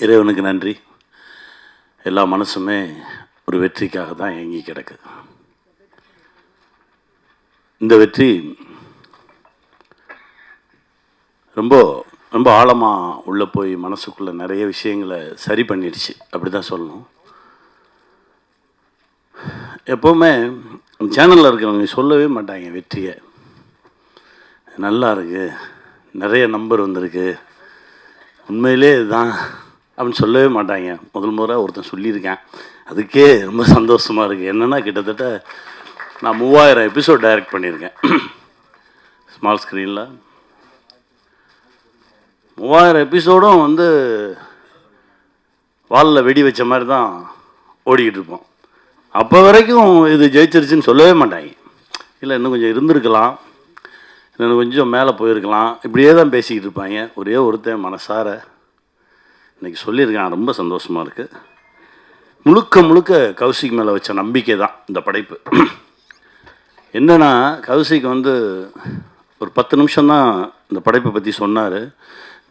இறைவனுக்கு நன்றி. எல்லா மனசுமே ஒரு வெற்றிக்காக தான் ஏங்கி கிடக்கு. இந்த வெற்றி ரொம்ப ரொம்ப ஆழமாக உள்ளே போய் மனசுக்குள்ளே நிறைய விஷயங்களை சரி பண்ணிடுச்சு, அப்படி தான் சொல்லணும். எப்போவுமே சேனலில் இருக்கிறவங்க சொல்லவே மாட்டாங்க வெற்றியை. நல்லா இருக்கு, நிறைய நம்பர் வந்திருக்கு, உண்மையிலே இதுதான் அப்படின்னு சொல்லவே மாட்டாங்க. முதல் முறை ஒருத்தன் சொல்லியிருக்கேன், அதுக்கே ரொம்ப சந்தோஷமாக இருக்குது. என்னென்னா கிட்டத்தட்ட நான் 3000 எபிசோட் டைரக்ட் பண்ணியிருக்கேன் ஸ்மால் ஸ்க்ரீனில். 3000 எபிசோடும் வந்து வாலில் வெடி வச்ச மாதிரி தான் ஓடிக்கிட்டு இருப்போம். அப்போ வரைக்கும் இது ஜெயிச்சிருச்சுன்னு சொல்லவே மாட்டாங்க. இல்லை இன்னும் கொஞ்சம் இருந்திருக்கலாம், இன்னும் கொஞ்சம் மேலே போயிருக்கலாம், இப்படியே தான் பேசிக்கிட்டு இருப்பாங்க. ஒரே ஒருத்தன் மனசார இன்றைக்கி சொல்லியிருக்கேன், ரொம்ப சந்தோஷமாக இருக்குது. முழுக்க முழுக்க கௌசிக் மேலே வச்ச நம்பிக்கை தான் இந்த படைப்பு. என்னென்னா கௌசிக் வந்து ஒரு 10 நிமிஷம்தான் இந்த படைப்பை பற்றி சொன்னார்.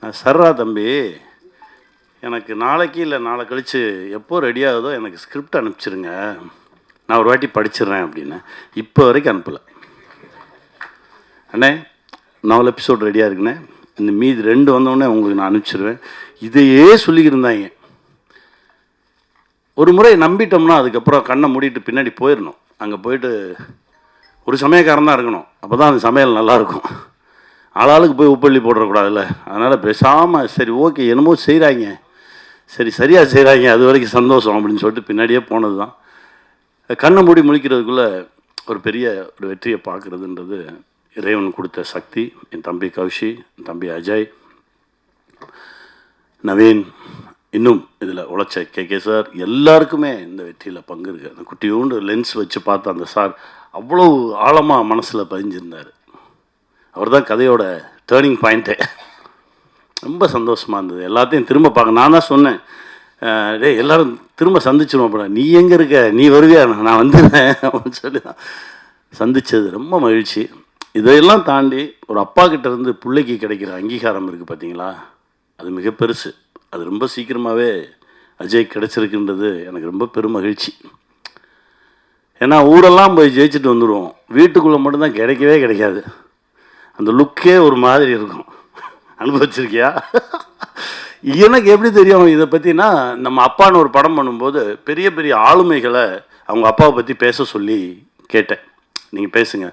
நான் சர்ரா தம்பி, எனக்கு நாளைக்கு இல்லை நாளை கழித்து எப்போ ரெடி ஆகுதோ எனக்கு ஸ்கிரிப்ட் அனுப்பிச்சிருங்க, நான் ஒரு வாட்டி படிச்சிடுறேன் அப்படின்னு. இப்போ வரைக்கும் அனுப்பலை. அண்ணே 4 எபிசோட் ரெடியாக இருக்குண்ணே, இந்த மீதி 2 வந்தோடனே உங்களுக்கு நான் அனுப்பிச்சிடுவேன். இதையே சொல்லிக்கிட்டு இருந்தாங்க. ஒரு முறை நம்பிட்டோம்னா அதுக்கப்புறம் கண்ணை மூடிட்டு பின்னாடி போயிடணும். அங்கே போயிட்டு ஒரு சமயக்காரன் தான் இருக்கணும், அப்போ தான் அந்த சமையல் நல்லாயிருக்கும். ஆளாளுக்கு போய் உப்பள்ளி போடக்கூடாதுல்ல. அதனால் பேசாமல் சரி ஓகே என்னமோ செய்கிறாங்க, சரி சரியாக செய்கிறாங்க, அது வரைக்கும் சந்தோஷம் அப்படின்னு சொல்லிட்டு பின்னாடியே போனது தான். கண்ணை மூடி முழிக்கிறதுக்குள்ளே ஒரு பெரிய ஒரு வெற்றியை பார்க்குறதுன்றது இறைவன் கொடுத்த சக்தி. என் தம்பி கௌஷி, என் தம்பி அஜய், நவீன், இன்னும் இதில் உழைச்ச கே சார், எல்லாருக்குமே இந்த வெற்றியில் பங்கு இருக்குது. அந்த குட்டியோண்டு லென்ஸ் வச்சு பார்த்து அந்த சார் அவ்வளோ ஆழமாக மனசில் பதிஞ்சிருந்தார். அவர் தான் கதையோட டேர்னிங் பாயிண்ட்டே. ரொம்ப சந்தோஷமாக இருந்தது. எல்லாத்தையும் திரும்ப பார்க்க நான் தான் சொன்னேன், டே எல்லோரும் திரும்ப சந்திச்சிருவோம். அப்போ நீ எங்கே இருக்க, நீ வருவியா, நான் வந்துடுறேன் அப்படின்னு சொல்லி தான் சந்தித்தது. ரொம்ப மகிழ்ச்சி. இதையெல்லாம் தாண்டி ஒரு அப்பா கிட்டேருந்து பிள்ளைக்கு கிடைக்கிற அங்கீகாரம் இருக்குது பார்த்தீங்களா, அது மிக பெருசு. அது ரொம்ப சீக்கிரமாகவே அஜய் கிடச்சிருக்குன்றது எனக்கு ரொம்ப பெரும் மகிழ்ச்சி. ஏன்னா ஊரெல்லாம் போய் ஜெயிச்சுட்டு வந்துடுவோம், வீட்டுக்குள்ளே மட்டும்தான் கிடைக்கவே கிடைக்காது. அந்த லுக்கே ஒரு மாதிரி இருக்கும். அனுபவிச்சிருக்கியா? எனக்கு எப்படி தெரியும் இதை பற்றினா, நம்ம அப்பான்னு ஒரு படம் பண்ணும்போது பெரிய பெரிய ஆளுமைகளை அவங்க அப்பாவை பற்றி பேச சொல்லி கேட்டேன், நீங்கள் பேசுங்க.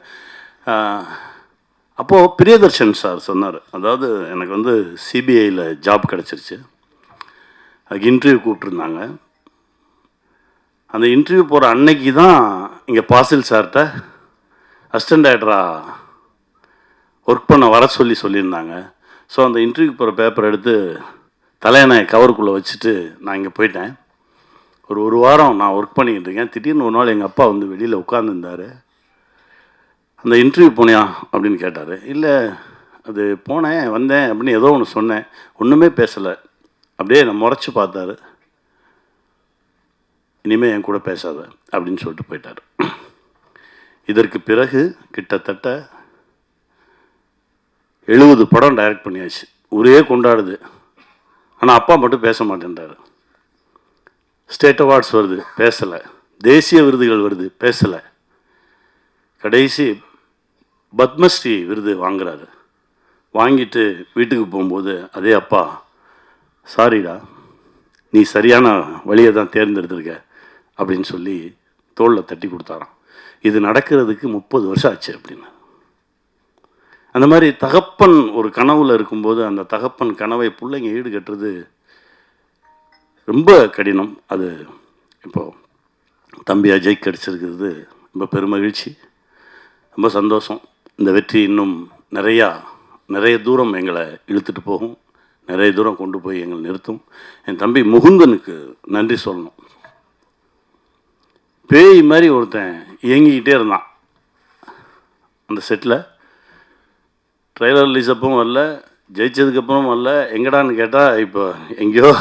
அப்போது பிரியதர்ஷன் சார் சொன்னார், அதாவது எனக்கு வந்து சிபிஐயில் ஜாப் கிடச்சிருச்சு, அதுக்கு இன்டர்வியூ கூப்பிட்ருந்தாங்க. அந்த இன்டர்வியூ போகிற அன்னைக்கு தான் இங்கே பாசில் சார்கிட்ட அசிஸ்டன்ட் டைரக்டராக ஒர்க் பண்ண வர சொல்லியிருந்தாங்க. ஸோ அந்த இன்டர்வியூ போகிற பேப்பர் எடுத்து தலையணை கவருக்குள்ளே வச்சுட்டு நான் இங்கே போயிட்டேன். ஒரு வாரம் நான் ஒர்க் பண்ணிக்கிட்டு இருக்கேன். திடீர்னு ஒரு நாள் எங்கள் அப்பா வந்து வெளியில் உட்காந்துருந்தார். அந்த இன்டர்வியூ போனியா அப்படின்னு கேட்டார். இல்லை அது போனேன் வந்தேன் அப்படின்னு ஏதோ ஒன்று சொன்னேன், ஒன்றுமே பேசலை. அப்படியே நான் முறைச்சி பார்த்தாரு. இனிமேல் என் கூட பேசாத அப்படின்னு சொல்லிட்டு போயிட்டார். இதற்கு பிறகு கிட்டத்தட்ட 70 படம் டைரக்ட் பண்ணியாச்சு. ஊரே கொண்டாடுது, ஆனால் அப்பா மட்டும் பேச மாட்டேன்றார். ஸ்டேட் அவார்ட்ஸ் வருது, பேசலை. தேசிய விருதுகள் வருது, பேசலை. கடைசி பத்மஸ்ரீ விருது வாங்குறாரு. வாங்கிட்டு வீட்டுக்கு போகும்போது அதே அப்பா, சாரிடா நீ சரியான வழியை தான் தேர்ந்தெடுத்திருக்க அப்படின்னு சொல்லி தோளில் தட்டி கொடுத்தாராம். இது நடக்கிறதுக்கு 30 வருஷம் ஆச்சு அப்படின்னு. அந்த மாதிரி தகப்பன் ஒரு கனவில் இருக்கும்போது அந்த தகப்பன் கனவை பிள்ளைங்க ஈடுகட்டுறது ரொம்ப கடினம். அது இப்போது தம்பி அஜய் கிடச்சிருக்கிறது ரொம்ப பெருமகிழ்ச்சி, ரொம்ப சந்தோஷம். இந்த வெற்றி இன்னும் நிறைய தூரம் எங்களை இழுத்துட்டு போகும், நிறைய தூரம் கொண்டு போய் எங்களை நிறுத்தும். என் தம்பி முகுந்தனுக்கு நன்றி சொல்லணும். பேய் மாதிரி ஒருத்தன் இயங்கிக்கிட்டே இருந்தான் அந்த செட்டில். ட்ரெய்லர் ரிலீஸ் அப்பவும் வரல, ஜெயிச்சதுக்கப்புறம் வரல. எங்கடான்னு கேட்டால் இப்போ எங்கேயோ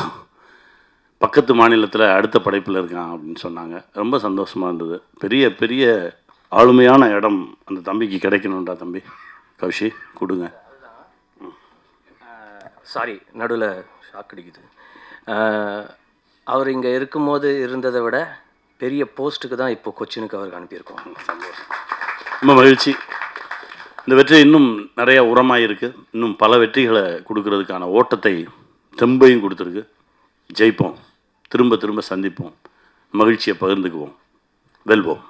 பக்கத்து மாநிலத்தில் அடுத்த படைப்பில் இருக்கான் அப்படின்னு சொன்னாங்க. ரொம்ப சந்தோஷமாக இருந்தது. பெரிய பெரிய ஆளுமையான இடம் அந்த தம்பிக்கு கிடைக்கணும்டா தம்பி. கௌஷி கொடுங்க. சாரி, நடுவில் ஷாக் அடிக்குது. அவர் இங்கே இருக்கும்போது இருந்ததை விட பெரிய போஸ்ட்டுக்கு தான் இப்போ கொச்சினுக்கு அவருக்கு அனுப்பியிருக்கோம். சந்தோஷம், ரொம்ப மகிழ்ச்சி. இந்த வெற்றி இன்னும் நிறையா உரமாக இருக்குது. இன்னும் பல வெற்றிகளை கொடுக்கறதுக்கான ஓட்டத்தை தெம்பையும் கொடுத்துருக்கு. ஜெயிப்போம், திரும்ப திரும்ப சந்திப்போம், மகிழ்ச்சியை பகிர்ந்துக்குவோம், வெல்வோம்.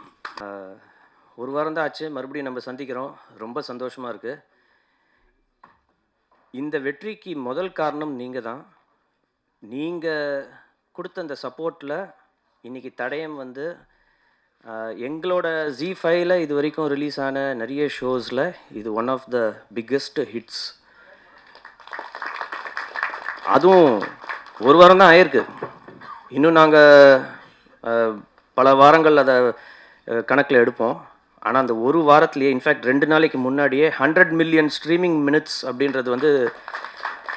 ஒரு வாரம் தான் ஆச்சு, மறுபடியும் நம்ம சந்திக்கிறோம். ரொம்ப சந்தோஷமாக இருக்குது. இந்த வெற்றிக்கு முதல் காரணம் நீங்கள் தான். நீங்கள் கொடுத்த அந்த சப்போர்ட்டில் இன்றைக்கி தடயம் வந்து எங்களோட Z5ல இது வரைக்கும் ரிலீஸ் ஆன நிறைய ஷோஸில் இது one of the biggest hits. அதுவும் ஒரு வாரம் தான் ஆயிருக்கு. இன்னும் நாங்கள் பல வாரங்கள் அதை கணக்கில் எடுப்போம். ஆனால் அந்த ஒரு வாரத்துலேயே, இன்ஃபேக்ட் 2 நாளைக்கு முன்னாடியே 100 மில்லியன் ஸ்ட்ரீமிங் மினிட்ஸ் அப்படின்றது வந்து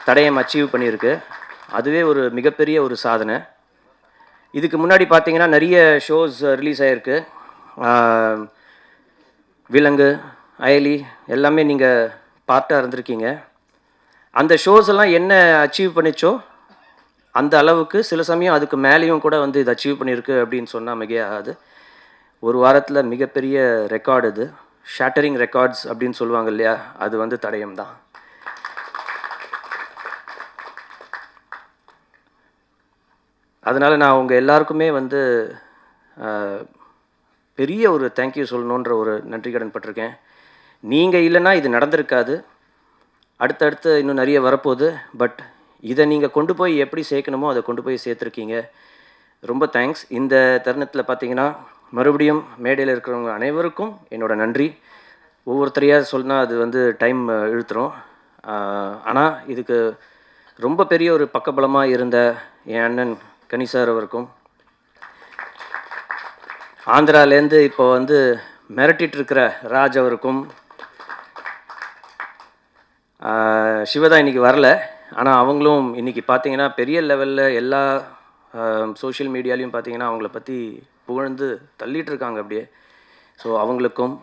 தடயம் அச்சீவ் பண்ணியிருக்கு. அதுவே ஒரு மிகப்பெரிய ஒரு சாதனை. இதுக்கு முன்னாடி பார்த்தீங்கன்னா நிறைய ஷோஸ் ரிலீஸ் ஆகிருக்கு. விலங்கு, அயலி எல்லாமே நீங்கள் பார்ட்டாக இருந்திருக்கீங்க. அந்த ஷோஸ் எல்லாம் என்ன அச்சீவ் பண்ணிச்சோ அந்த அளவுக்கு சில சமயம் அதுக்கு மேலேயும் கூட வந்து இது அச்சீவ் பண்ணியிருக்கு அப்படின்னு சொன்னால் மிகையாகாது. ஒரு வாரத்தில் மிகப்பெரிய ரெக்கார்டு இது. ஷேட்டரிங் ரெக்கார்ட்ஸ் அப்படின்னு சொல்லுவாங்க இல்லையா, அது வந்து தடயம் தான். அதனால் நான் உங்கள் எல்லாருக்குமே வந்து பெரிய ஒரு தேங்க்யூ சொல்லணுன்ற ஒரு நன்றி கடன் பட்டிருக்கேன். நீங்கள் இல்லைன்னா இது நடந்திருக்காது. அடுத்தடுத்து இன்னும் நிறைய வரப்போகுது. பட் இதை நீங்கள் கொண்டு போய் எப்படி சேர்க்கணுமோ அதை கொண்டு போய் சேர்த்துருக்கீங்க. ரொம்ப தேங்க்ஸ். இந்த தருணத்தில் பார்த்தீங்கன்னா மறுபடியும் மேடையில் இருக்கிறவங்க அனைவருக்கும் என்னோட நன்றி. ஒவ்வொருத்தரையாக சொன்னால் அது வந்து டைம் இழுத்துரும். ஆனால் இதுக்கு ரொம்ப பெரிய ஒரு பக்கபலமாக இருந்த என் அண்ணன் கனி சார் அவருக்கும், ஆந்திராலேருந்து இப்போ வந்து மிரட்டிட்டு இருக்கிற ராஜ் அவருக்கும், சிவதா இன்றைக்கி வரல, ஆனால் அவங்களும் இன்றைக்கி பார்த்தீங்கன்னா பெரிய லெவலில் எல்லா சோஷியல் மீடியாலையும் பார்த்தீங்கன்னா அவங்கள பற்றி புகழ்ந்து தள்ளிட்டு இருக்காங்க அப்படியே. ஸோ அவங்களுக்கும்,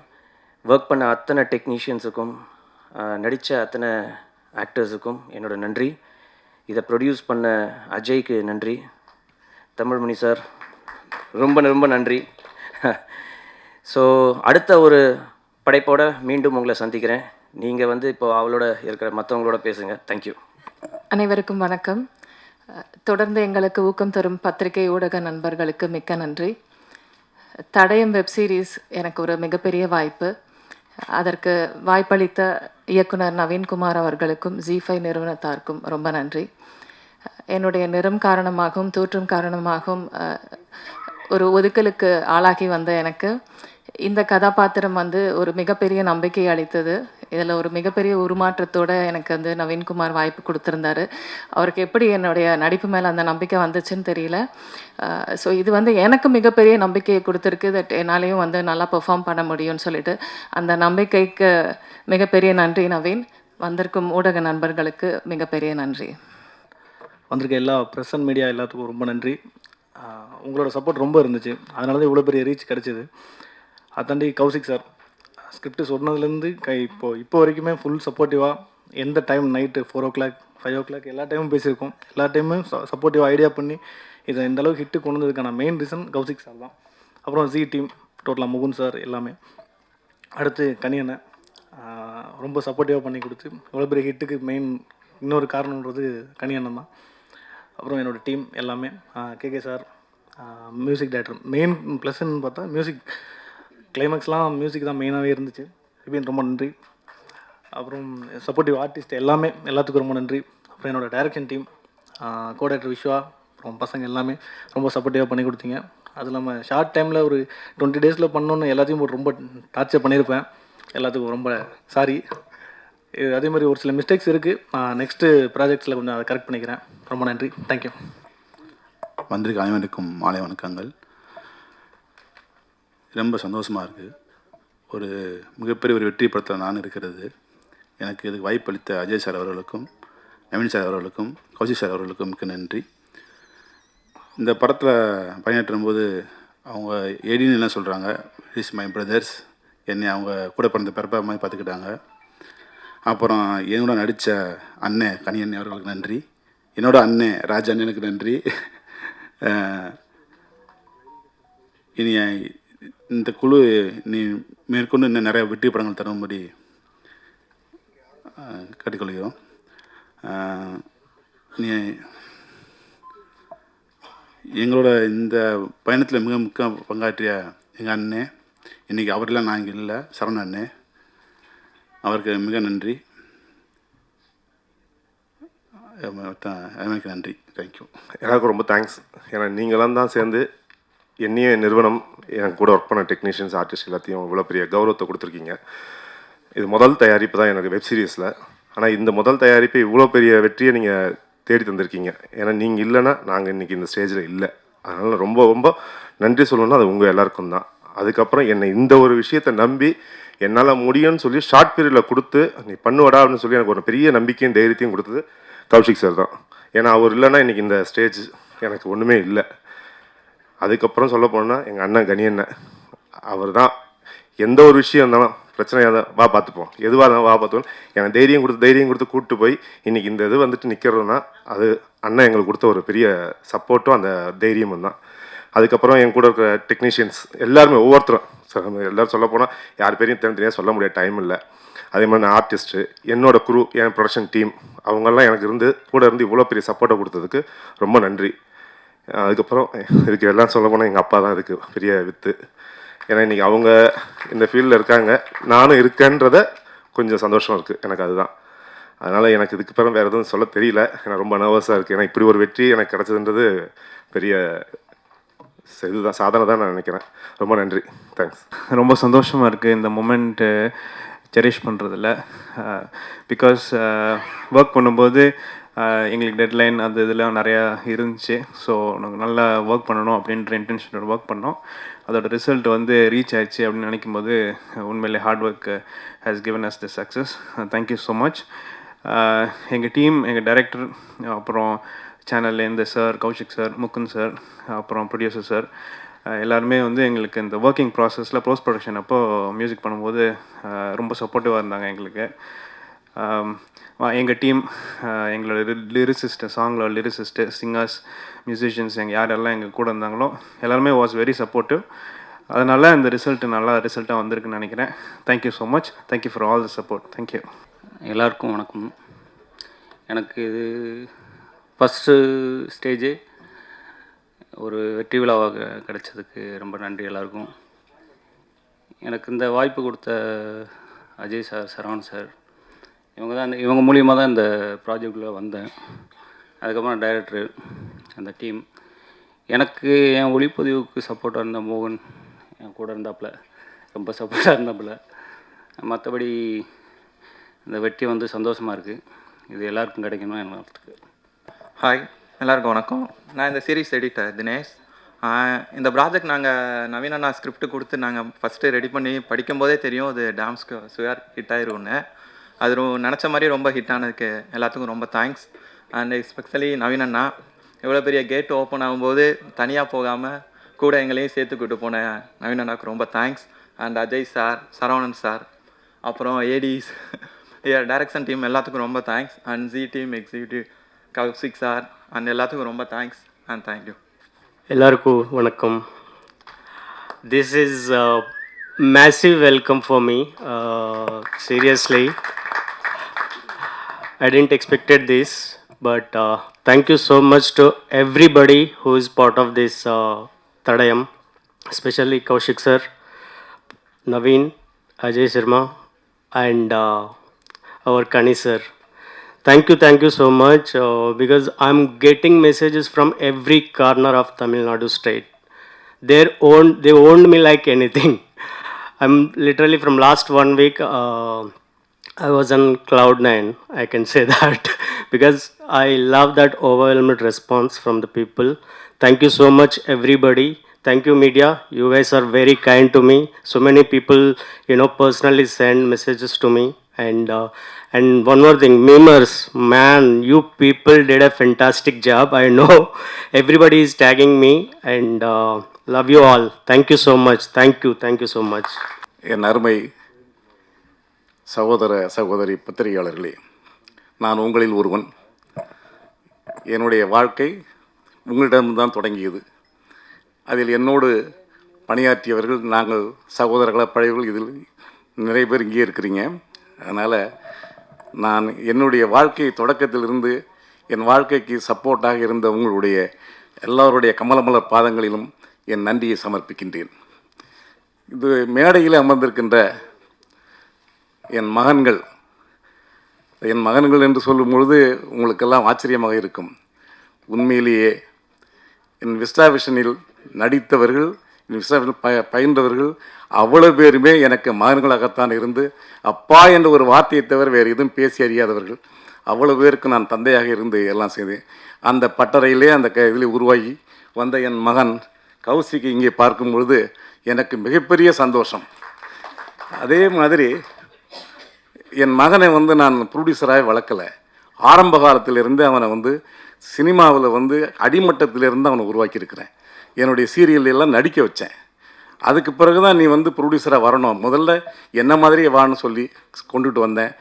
ஒர்க் பண்ண அத்தனை டெக்னீஷியன்ஸுக்கும், நடித்த அத்தனை ஆக்டர்ஸுக்கும் என்னோடய நன்றி. இதை ப்ரொடியூஸ் பண்ண அஜய்க்கு நன்றி. தமிழ்மணி சார் ரொம்ப ரொம்ப நன்றி. ஸோ அடுத்த ஒரு படைப்போட மீண்டும் உங்களை சந்திக்கிறேன். நீங்கள் வந்து இப்போ அவளோட இருக்கிற மற்றவங்களோட பேசுங்க. தேங்க்யூ. அனைவருக்கும் வணக்கம். தொடர்ந்து எங்களுக்கு ஊக்கம் தரும் பத்திரிகை ஊடக நண்பர்களுக்கு மிக்க நன்றி. தடயம் வெப்சீரிஸ் எனக்கு ஒரு மிகப்பெரிய வாய்ப்பு. அதற்கு வாய்ப்பளித்த இயக்குனர் நவீன்குமார் அவர்களுக்கும் Z5 நிறுவனத்தாருக்கும் ரொம்ப நன்றி. என்னுடைய நிறம் காரணமாகவும் தோற்றம் காரணமாகவும் ஒரு ஒதுக்கலுக்கு ஆளாகி வந்த எனக்கு இந்த கதாபாத்திரம் வந்து ஒரு மிகப்பெரிய நம்பிக்கை அளித்தது. இதில் ஒரு மிகப்பெரிய உருமாற்றத்தோடு எனக்கு வந்து நவீன்குமார் வாய்ப்பு கொடுத்துருந்தாரு. அவருக்கு எப்படி என்னுடைய நடிப்பு மேலே அந்த நம்பிக்கை வந்துச்சுன்னு தெரியல. ஸோ இது வந்து எனக்கு மிகப்பெரிய நம்பிக்கையை கொடுத்துருக்கு. தட் என்னாலேயும் வந்து நல்லா பெர்ஃபார்ம் பண்ண முடியும்னு சொல்லிட்டு அந்த நம்பிக்கைக்கு மிகப்பெரிய நன்றி நவீன். வந்திருக்கும் ஊடக நண்பர்களுக்கு மிகப்பெரிய நன்றி. வந்திருக்க எல்லா ப்ரெஸ் அண்ட் மீடியா எல்லாத்துக்கும் ரொம்ப நன்றி. உங்களோட சப்போர்ட் ரொம்ப இருந்துச்சு, அதனால தான் இவ்வளோ பெரிய ரீச் கிடச்சிது. அதாண்டி கௌசிக் சார் ஸ்கிரிப்ட் சொன்னதுலேருந்து இப்போ வரைக்குமே ஃபுல் சப்போர்ட்டிவாக, எந்த டைம் நைட்டு 4 o'clock 5 o'clock எல்லா டைமும் பேசியிருக்கோம். எல்லா டைமும் சப்போர்ட்டிவாக ஐடியா பண்ணி இதை இந்த அளவுக்கு ஹிட்டு கொண்டு வந்ததுக்கான மெயின் ரீசன் கௌசிக் சார் தான். அப்புறம் Z டீம் டோட்டலாக முகுந்த் சார் எல்லாமே. அடுத்து கனியனை ரொம்ப சப்போர்ட்டிவாக பண்ணி கொடுத்து இவ்வளோ பெரிய ஹிட்டுக்கு மெயின் இன்னொரு காரணன்றது கனியண்ணன் தான். அப்புறம் என்னோடய டீம் எல்லாமே, KK sir music director. Main ப்ளஸ்ன்னு பார்த்தா மியூசிக் கிளைமேக்ஸ்லாம் மியூசிக் தான் மெயினாகவே இருந்துச்சு. இப்படின்னு ரொம்ப நன்றி. அப்புறம் சப்போர்ட்டிவ் ஆர்டிஸ்ட் எல்லாத்துக்கும் ரொம்ப நன்றி. அப்புறம் என்னோடய டைரக்ஷன் டீம், கோடைரக்டர் விஸ்வா, அப்புறம் பசங்க எல்லாமே ரொம்ப சப்போர்ட்டிவாக பண்ணி கொடுத்தீங்க. அது இல்லாமல் ஷார்ட் டைமில் ஒரு 20 days பண்ணணுன்னு எல்லாத்தையும் ரொம்ப டார்ச்சர் பண்ணியிருப்பேன். எல்லாத்துக்கும் ரொம்ப சாரி. அதே மாதிரி ஒரு சில மிஸ்டேக்ஸ் இருக்குது. நான் நெக்ஸ்ட்டு ப்ராஜெக்ட்ஸில் கொஞ்சம் அதை கரெக்ட் பண்ணிக்கிறேன். ரொம்ப நன்றி. தேங்க்யூ. வந்திருக்க அனைவருக்கும் மாலை வணக்கங்கள். ரொம்ப சந்தோஷமாக இருக்குது. ஒரு மிகப்பெரிய ஒரு வெற்றி படத்தில் நான் இருக்கிறது. எனக்கு இதுக்கு வாய்ப்பளித்த அஜய் சார் அவர்களுக்கும், நவீன் சார் அவர்களுக்கும், கௌசிக் சார் அவர்களுக்கும் மிக்க நன்றி. இந்த படத்தில் பணியாற்றும் போது அவங்க ஏடின்னு என்ன சொல்கிறாங்க, இஸ் மை பிரதர்ஸ், என்னை அவங்க கூட பிறந்த பிறப்பா மாதிரி பார்த்துக்கிட்டாங்க. அப்புறம் என்னோட நடித்த அண்ணன் கனியன் அவர்களுக்கு நன்றி. என்னோட அண்ணன் ராஜ் அண்ணனுக்கு நன்றி. இனி இந்த குழு நீ மேற்கொண்டு இன்னும் நிறைய வெற்றி படங்கள் தரும்படி கேட்டுக்கொள்கிறோம். நீ எங்களோட இந்த பயணத்தில் மிக முக்கிய பங்காற்றிய எங்கள் அண்ணன், இன்றைக்கி அவரெல்லாம் நான் இங்கே இல்லை, சரவண அண்ணன், அவருக்கு மிக நன்றி. எனக்கு நன்றி. தேங்க்யூ. எனக்கு ரொம்ப தேங்க்ஸ். ஏன்னா நீங்களாம் தான் சேர்ந்து என்னையும் நிறுவனம், என் கூட ஒர்க் பண்ண டெக்னீஷியன்ஸ், ஆர்டிஸ்ட் எல்லாத்தையும் இவ்வளோ பெரிய கௌரவத்தை கொடுத்துருக்கீங்க. இது முதல் தயாரிப்பு தான் எனக்கு வெப் சீரிஸில். ஆனால் இந்த முதல் தயாரிப்பு இவ்வளோ பெரிய வெற்றியை நீங்கள் தேடி தந்திருக்கீங்க. ஏன்னா நீங்கள் இல்லைன்னா நாங்கள் இன்றைக்கி இந்த ஸ்டேஜில் இல்லை. அதனால் ரொம்ப ரொம்ப நன்றி சொல்லணும்னா அது உங்கள் எல்லாருக்கும் தான். அதுக்கப்புறம் என்னை இந்த ஒரு விஷயத்தை நம்பி என்னால் முடியும்னு சொல்லி ஷார்ட் பீரியடில் கொடுத்து நீ பண்ணுவடா அப்படின்னு சொல்லி எனக்கு ஒரு பெரிய நம்பிக்கையும் தைரியத்தையும் கொடுத்தது கௌஷிக் சார் தான். ஏன்னா அவர் இல்லைன்னா இன்றைக்கி இந்த ஸ்டேஜ் எனக்கு ஒன்றுமே இல்லை. அதுக்கப்புறம் சொல்ல போனால் எங்கள் அண்ணன் கனி அண்ணன், அவர் தான் எந்த ஒரு விஷயம் இருந்தாலும் பிரச்சனையாக தான் வா பார்த்துப்போம், எதுவாக இருந்தாலும் வா பார்த்துப்போம், எனக்கு தைரியம் கொடுத்து கூப்பிட்டு போய் இன்றைக்கி இந்த இது வந்துட்டு நிற்கிறதுனா அது அண்ணன் எங்களுக்கு கொடுத்த ஒரு பெரிய சப்போர்ட்டும் அந்த தைரியமும் தான். அதுக்கப்புறம் என் கூட இருக்கிற டெக்னீஷியன்ஸ் எல்லாருமே ஒவ்வொருத்தரும் சார், எல்லோரும் சொல்ல போனால் யார் பேரையும் தனித்தனியாக சொல்ல முடியாத டைம் இல்லை. அதே மாதிரி நான் ஆர்டிஸ்ட்டு, என்னோடய குரூ, என் ப்ரொடக்ஷன் டீம், அவங்கெல்லாம் எனக்கு கூட இருந்து இவ்வளோ பெரிய சப்போர்ட்டை கொடுத்ததுக்கு ரொம்ப நன்றி. அதுக்கப்புறம் இதுக்கு எல்லாம் சொல்ல போனால் எங்கள் அப்பா தான் இதுக்கு பெரிய வித்து. ஏன்னா இன்றைக்கி அவங்க இந்த ஃபீல்டில் இருக்காங்க, நானும் இருக்கேன்றத கொஞ்சம் சந்தோஷம் இருக்குது எனக்கு. அதுதான். அதனால் எனக்கு இதுக்கு பிறகு வேறு எதுவும் சொல்ல தெரியல. எனக்கு ரொம்ப நர்வஸாக இருக்குது. ஏன்னா இப்படி ஒரு வெற்றி எனக்கு கிடச்சதுன்றது பெரிய இதுதான், சாதனை தான் நான் நினைக்கிறேன். ரொம்ப நன்றி. தேங்க்ஸ். ரொம்ப சந்தோஷமாக இருக்குது இந்த மொமெண்ட்டு செரிஷ் பண்ணுறதில்ல. பிகாஸ் ஒர்க் பண்ணும்போது எங்களுக்கு டெட்லைன் அது இதெல்லாம் நிறையா இருந்துச்சு. ஸோ நாங்கள் நல்லா ஒர்க் பண்ணணும் அப்படின்ற இன்டென்ஷனோட ஒர்க் பண்ணோம். அதோட ரிசல்ட் வந்து ரீச் ஆயிடுச்சு அப்படின்னு நினைக்கும் போது உண்மையிலே hard work has given us the success. Thank you so much. எங்கள் டீம், எங்கள் டைரக்டர், அப்புறம் சேனல்லேருந்து sir, Kaushik sir, Mukund sir, அப்புறம் ப்ரொடியூசர் சார், எல்லாருமே வந்து எங்களுக்கு இந்த ஒர்க்கிங் ப்ராசஸில் போஸ்ட் ப்ரொடக்ஷன் அப்போது மியூசிக் பண்ணும்போது ரொம்ப சப்போர்ட்டிவாக இருந்தாங்க எங்களுக்கு. எங்கள் டீம், எங்களோட லிரிசிஸ்ட்டு, சாங்கில் லிரிசிஸ்ட்டு, சிங்கர்ஸ், மியூசிஷியன்ஸ், யாரெல்லாம் எங்கள் கூட இருந்தாங்களோ எல்லாருமே வாஸ் வெரி சப்போர்ட்டிவ். அதனால் இந்த ரிசல்ட்டு நல்லா ரிசல்ட்டாக வந்திருக்குன்னு நினைக்கிறேன். Thank you so much. Thank you for all the support. Thank you. எல்லாருக்கும் வணக்கம். எனக்கு இது ஃபஸ்ட்டு ஸ்டேஜு ஒரு வெற்றி விழாவாக கிடைச்சதுக்கு ரொம்ப நன்றி எல்லாருக்கும். எனக்கு இந்த வாய்ப்பு கொடுத்த அஜய் சார், சரவணன் சார், இவங்க மூலியமாக தான் இந்த ப்ராஜெக்டில் வந்தேன். அதுக்கப்புறம் டைரக்டரு, அந்த டீம், எனக்கு என் ஒளிப்பதிவுக்கு சப்போர்ட்டாக இருந்த மோகன் என் கூட இருந்தாப்புல, ரொம்ப சப்போர்ட்டாக இருந்தாப்புல. மற்றபடி இந்த வெற்றி வந்து சந்தோஷமாக இருக்குது. இது எல்லாருக்கும் கிடைக்கணும் என்னத்துக்கு. ஹாய், எல்லாருக்கும் வணக்கம். நான் இந்த சீரீஸ் எடிட்டர் தினேஷ். இந்த ப்ராஜெக்ட் நாங்கள் நவீன அண்ணா ஸ்கிரிப்ட் கொடுத்து நாங்கள் ஃபஸ்ட்டு ரெடி பண்ணி படிக்கும்போதே தெரியும் அது டாம்ஸ்க்கு சுயார் ஹிட் ஆயிரும்னு. அது நினச்ச மாதிரி ரொம்ப ஹிட் ஆனதுக்கு எல்லாத்துக்கும் ரொம்ப தேங்க்ஸ். அண்ட் எஸ்பெஷலி நவீன அண்ணா இவ்வளோ பெரிய கேட் ஓப்பன் ஆகும்போது தனியாக போகாமல் கூட எங்களையும் சேர்த்துக்கிட்டு போன நவீன அண்ணாவுக்கு ரொம்ப thanks. And Ajay sir, Saravanan sir, அப்புறம் ஏடிஸ், டைரக்ஷன் டீம் எல்லாத்துக்கும் ரொம்ப thanks. And G team executive Kaushik sir and எல்லாத்துக்கும் ரொம்ப தேங்க்ஸ் அண்ட் தேங்க்யூ. எல்லாருக்கும் வணக்கம். This is a massive welcome for me. Seriously, I didn't expected this, but thank you so much to everybody who is part of this Tadayam, especially Kaushik sir, Naveen, Ajay Sharma, and our Kani sir. Thank you so much, because I'm getting messages from every corner of Tamil Nadu state. They owned me like anything. I'm literally from last 1 week, I was on cloud 9, I can say that, because I love that overwhelming response from the people. Thank you so much, everybody. Thank you, media. You guys are very kind to me. So many people, personally send messages to me. And one more thing, memers, man, you people did a fantastic job. I know everybody is tagging me, and love you all. Thank you so much. Thank you so much. என் அருமை சகோதரி பத்திரிகையாளர்களே, நான் உங்களில் ஒருவன். என்னுடைய வாழ்க்கை உங்களிடம்தான் தொடங்கியது. அதில் என்னோடு பணியாற்றியவர்கள் நாங்கள் சகோதரர்களாக பழையவர்கள் இதில் நிறைய பேர் இங்கே இருக்கிறீங்க. அதனால் நான் என்னுடைய வாழ்க்கை தொடக்கத்திலிருந்து என் வாழ்க்கைக்கு சப்போர்ட்டாக இருந்த உங்களுடைய எல்லோருடைய கமலமலர் பாதங்களிலும் என் நன்றியை சமர்ப்பிக்கின்றேன். இது மேடையில் அமர்ந்திருக்கின்ற என் மகன்கள் என்று சொல்லும் பொழுது உங்களுக்கெல்லாம் ஆச்சரியமாக இருக்கும். உண்மையிலேயே என் விஸ்டா விஷனில் நடித்தவர்கள், என் விஸ்டா விஷனில் பயின்றவர்கள் அவ்வளோ பேருமே எனக்கு மகன்களாகத்தான் இருந்து அப்பா என்ற ஒரு வார்த்தையை தவிர வேறு எதுவும் பேசி அறியாதவர்கள். அவ்வளோ பேருக்கு நான் தந்தையாக இருந்து எல்லாம் செய்தேன். அந்த பட்டறையிலே அந்த இதில் உருவாகி வந்த என் மகன் கௌசிக்கு இங்கே பார்க்கும் பொழுது எனக்கு மிகப்பெரிய சந்தோஷம். அதே மாதிரி என் மகனை நான் ப்ரொடியூசராக வளர்க்கலை. ஆரம்ப காலத்திலிருந்து அவனை சினிமாவில் அடிமட்டத்திலிருந்து அவனை உருவாக்கியிருக்கிறேன். என்னுடைய சீரியல்லாம் நடிக்க வச்சேன். அதுக்கு பிறகு தான் நீ ப்ரொடியூசராக வரணும், முதல்ல என்ன மாதிரியே வான்னு சொல்லி கொண்டுட்டு வந்தேன்.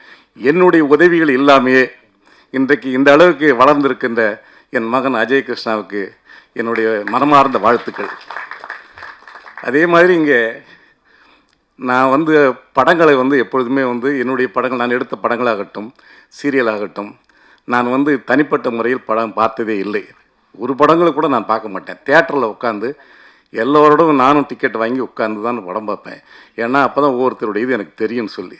என்னுடைய உதவிகள் இல்லாமையே இன்றைக்கு இந்த அளவுக்கு வளர்ந்திருக்கின்ற என் மகன் அஜய் கிருஷ்ணாவுக்கு என்னுடைய மனமார்ந்த வாழ்த்துக்கள். அதே மாதிரி இங்கே நான் படங்களை எப்பொழுதுமே என்னுடைய படங்கள், நான் எடுத்த படங்களாகட்டும் சீரியலாகட்டும், நான் தனிப்பட்ட முறையில் படம் பார்த்ததே இல்லை. ஒரு படங்களை கூட நான் பார்க்க மாட்டேன். தியேட்டரில் உட்காந்து எல்லோரோடும் நானும் டிக்கெட் வாங்கி உட்காந்து தான் படம் பார்ப்பேன். ஏன்னா அப்போ தான் ஒவ்வொருத்தருடைய இது எனக்கு தெரியும்னு சொல்லி.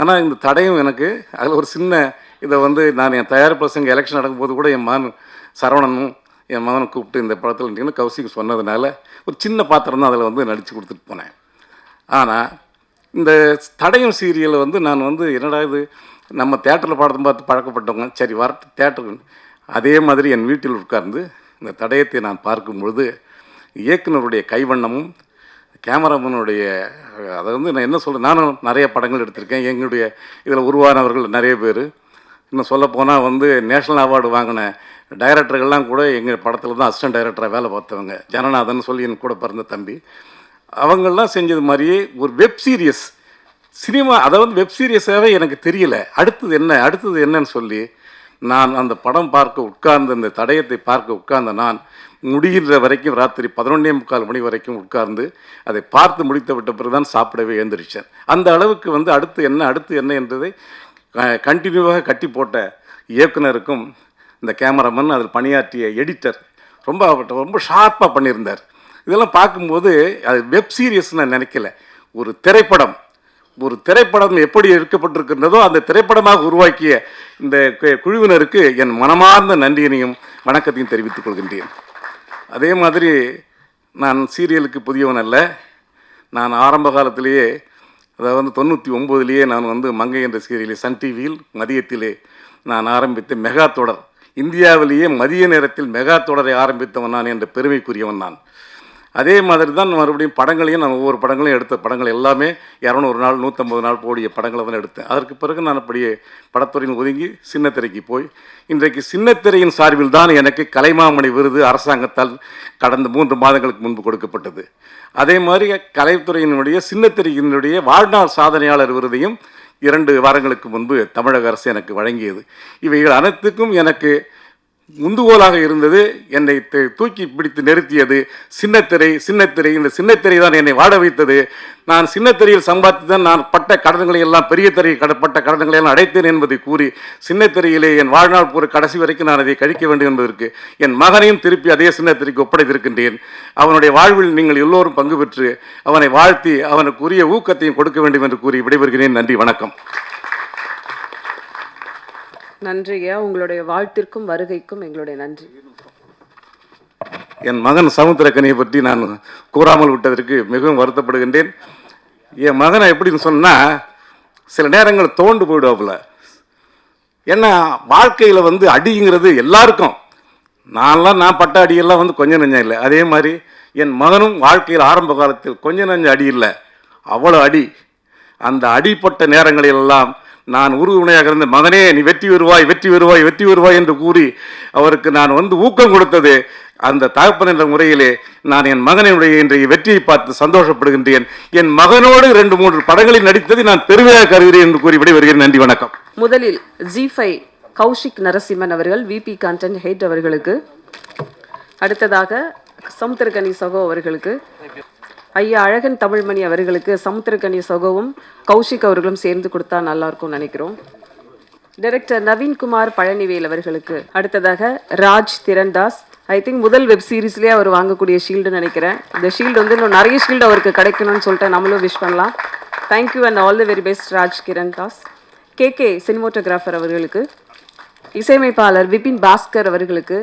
ஆனால் இந்த தடையும் எனக்கு அதில் ஒரு சின்ன இதை நான் என் தயாரிப்பாளர் எலெக்ஷன் நடக்கும்போது கூட என் மகன் சரவணனும் என் மகனை கூப்பிட்டு இந்த படத்தில் கௌசிக்கு சொன்னதுனால ஒரு சின்ன பாத்திரம் தான் அதில் நடித்து கொடுத்துட்டு போனேன். ஆனால் இந்த தடையும் சீரியலை நான் என்னடா இது நம்ம தேட்டரில் படத்தை பார்த்து பழக்கப்பட்டவங்க, சரி வர தேட்டருக்கு. அதே மாதிரி என் வீட்டில் உட்கார்ந்து இந்த தடயத்தை நான் பார்க்கும் பொழுது இயக்குனருடைய கைவண்ணமும் கேமராமேனுடைய அதை நான் என்ன சொல்கிறேன், நானும் நிறைய படங்கள் எடுத்திருக்கேன். எங்களுடைய இதில் உருவானவர்கள் நிறைய பேர், இன்னும் சொல்லப்போனால் நேஷ்னல் அவார்டு வாங்கின டைரக்டர்கள்லாம் கூட எங்கள் படத்தில் தான் அசிஸ்டன்ட் டைரக்டராக வேலை பார்த்தவங்க. ஜனநாதன் சொல்லி என் கூட பிறந்த தம்பி, அவங்கெல்லாம் செஞ்சது மாதிரியே ஒரு வெப் சீரியஸ் சினிமா, அதை வெப் சீரியஸாகவே எனக்கு தெரியல. அடுத்தது என்னன்னு சொல்லி நான் அந்த படம் பார்க்க உட்கார்ந்து, அந்த தடயத்தை பார்க்க உட்கார்ந்த நான் முடிகின்ற வரைக்கும் ராத்திரி 11:45 மணி வரைக்கும் உட்கார்ந்து அதை பார்த்து முடித்து விட்ட பிறகு தான் சாப்பிடவே எழுந்திரிச்சேன். அந்த அளவுக்கு அடுத்து என்ன என்றதை கண்டினியூவாக கட்டி போட்ட இயக்குனருக்கும் இந்த கேமராமேன், அதில் பணியாற்றிய எடிட்டர் ரொம்ப ஷார்ப்பாக பண்ணியிருந்தார். இதெல்லாம் பார்க்கும்போது அது வெப் சீரியஸ் நான் நினைக்கல. ஒரு திரைப்படம் எப்படி எடுக்கப்பட்டிருக்கின்றதோ அந்த திரைப்படமாக உருவாக்கிய இந்த குழுவினருக்கு என் மனமார்ந்த நன்றியினையும் வணக்கத்தையும் தெரிவித்துக் கொள்கின்றேன். அதே மாதிரி நான் சீரியலுக்கு புதியவன் அல்ல. நான் ஆரம்ப காலத்திலேயே, அதாவது 99லேயே நான் மங்கை என்ற சீரியலை சன் டிவியில் மதியத்திலே நான் ஆரம்பித்த மெகா தொடர், இந்தியாவிலேயே மதிய நேரத்தில் மெகா தொடரை ஆரம்பித்தவன் நான் என்ற பெருமைக்குரியவன் நான். அதே மாதிரி தான் மறுபடியும் படங்களையும் நான் ஒவ்வொரு படங்களையும் எடுத்த படங்கள் எல்லாமே 200 நாள் 150 நாள் போடிய படங்களை தான் எடுத்தேன். அதற்கு பிறகு நான் அப்படியே படத்துறையில் ஒதுங்கி சின்னத்திரைக்கு போய் இன்றைக்கு சின்னத்திரையின் சார்பில் தான் எனக்கு கலைமாமணி விருது அரசாங்கத்தால் கடந்த 3 மாதங்களுக்கு முன்பு கொடுக்கப்பட்டது. அதே மாதிரி கலைத்துறையினுடைய சின்னத்திரையினுடைய வாழ்நாள் சாதனையாளர் விருதையும் 2 வாரங்களுக்கு முன்பு தமிழக அரசு எனக்கு வழங்கியது. இவைகள் அனைத்துக்கும் எனக்கு முந்துகோலாக இருந்தது, என்னை தூக்கி பிடித்து நிறுத்தியது சின்னத்திரை. இந்த சின்னத்திரை தான் என்னை வாட வைத்தது. நான் சின்னத்திரையில் சம்பாதித்து தான் நான் பட்ட கடன்களை எல்லாம், பெரிய திரையில் பட்ட கடன்களை எல்லாம் அடைத்தேன் என்பதை கூறி சின்னத்திரையிலே என் வாழ்நாள் பூரா கடைசி வரைக்கும் நான் அதை கழிக்க வேண்டும் என்பதற்கு என் மகனையும் திருப்பி அதே சின்னத்திரைக்கு ஒப்படைத்திருக்கின்றேன். அவனுடைய வாழ்வில் நீங்கள் எல்லோரும் பங்கு பெற்று அவனை வாழ்த்தி அவனுக்கு உரிய ஊக்கத்தையும் கொடுக்க வேண்டும் என்று கூறி விடைபெறுகிறேன். நன்றி, வணக்கம். நன்றியா, உங்களுடைய வாழ்த்திற்கும் வருகைக்கும் எங்களுடைய நன்றி. என் மகன் சமுத்திரக்கனியை பற்றி நான் கூறாமல் விட்டதற்கு மிகவும் வருத்தப்படுகின்றேன். என் மகனை எப்படின்னு சொன்னால் சில நேரங்கள் தோண்டு போயிடுவாப்புல. ஏன்னா வாழ்க்கையில் அடிங்கிறது எல்லாருக்கும், நான் பட்ட அடியெல்லாம் கொஞ்சம் நஞ்சம் இல்லை. அதே மாதிரி என் மகனும் வாழ்க்கையில் ஆரம்ப காலத்தில் கொஞ்சம் நஞ்சம் அடி இல்லை, அவ்வளோ அடி. அந்த அடிப்பட்ட நேரங்களிலெல்லாம் நான் உறுதுணையாக இருந்த மகனே நீ வெற்றி வருவாய் என்று கூறி அவருக்கு நான் ஊக்கம் கொடுத்தது அந்த தகப்பன் என்ற முறையிலே நான் என் மகனுடைய இன்றைய வெற்றியை பார்த்து சந்தோஷப்படுகின்றேன். என் மகனோடு 2-3 படங்களில் நடித்தது நான் பெருமையாக கருதுகிறேன் என்று கூறி விடைபெறுகிறேன். நன்றி, வணக்கம். முதலில் ஜி5 கௌஷிக் நரசிம்மன் அவர்கள் விபி கண்டென்ட் ஹெட் அவர்களுக்கு. அடுத்ததாக சமுத்திரகனி சகோ அவர்களுக்கு. ஐயா அழகன் தமிழ்மணி அவர்களுக்கு சமுத்திரகனி சகோவும் கௌஷிக் அவர்களும் சேர்ந்து கொடுத்தா நல்லா இருக்கும்னு நினைக்கிறோம். டைரக்டர் நவீன்குமார் பழனிவேல் அவர்களுக்கு. அடுத்ததாக ராஜ் திரன்தாஸ். ஐ திங்க் முதல் வெப் சீரிஸ்லேயே அவர் வாங்கக்கூடிய ஷீல்டுன்னு நினைக்கிறேன். இந்த ஷீல்டு வந்து இன்னும் நிறைய ஷீல்டு அவருக்கு கிடைக்கணும்னு சொல்லிட்டு நம்மளும் விஷ் பண்ணலாம். Thank you and all the very best Raj Kiran Das. K cinematographer அவர்களுக்கு. இசையமைப்பாளர் விபின் பாஸ்கர் அவர்களுக்கு.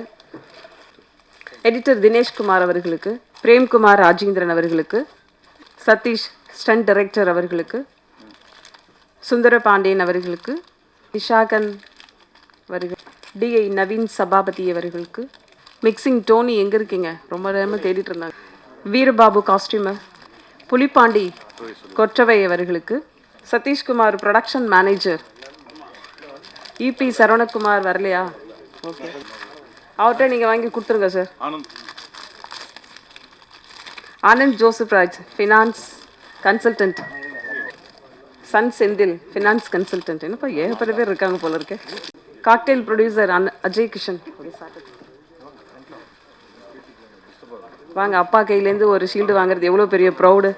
எடிட்டர் தினேஷ்குமார் அவர்களுக்கு. பிரேம்குமார் ராஜேந்திரன் அவர்களுக்கு. சதீஷ் ஸ்டண்ட் டைரக்டர் அவர்களுக்கு. சுந்தர பாண்டியன் அவர்களுக்கு. விஷாகன் அவர்கள். டிஐ நவீன் சபாபதி அவர்களுக்கு. மிக்சிங் டோனி எங்கே இருக்கீங்க? ரொம்ப நேரமாக தேடிட்டு இருந்தாங்க. வீரபாபு காஸ்டியூமர். புலிப்பாண்டி கொற்றவை அவர்களுக்கு. Satishkumar production manager. EP Saravanakumar வரலையா? ஓகே, அவர்கிட்ட நீங்கள் வாங்கி கொடுத்துருங்க sir. Anand Joseph Raj finance consultant. Sun Senthil finance consultant. என்னப்பா ஏகப்பட்ட பேர் இருக்காங்க போல இருக்கு. Cocktail producer Ajay Kishan. வாங்க, அப்பா கையிலேருந்து ஒரு ஷீல்டு வாங்குறது எவ்வளோ பெரிய ப்ரௌடு.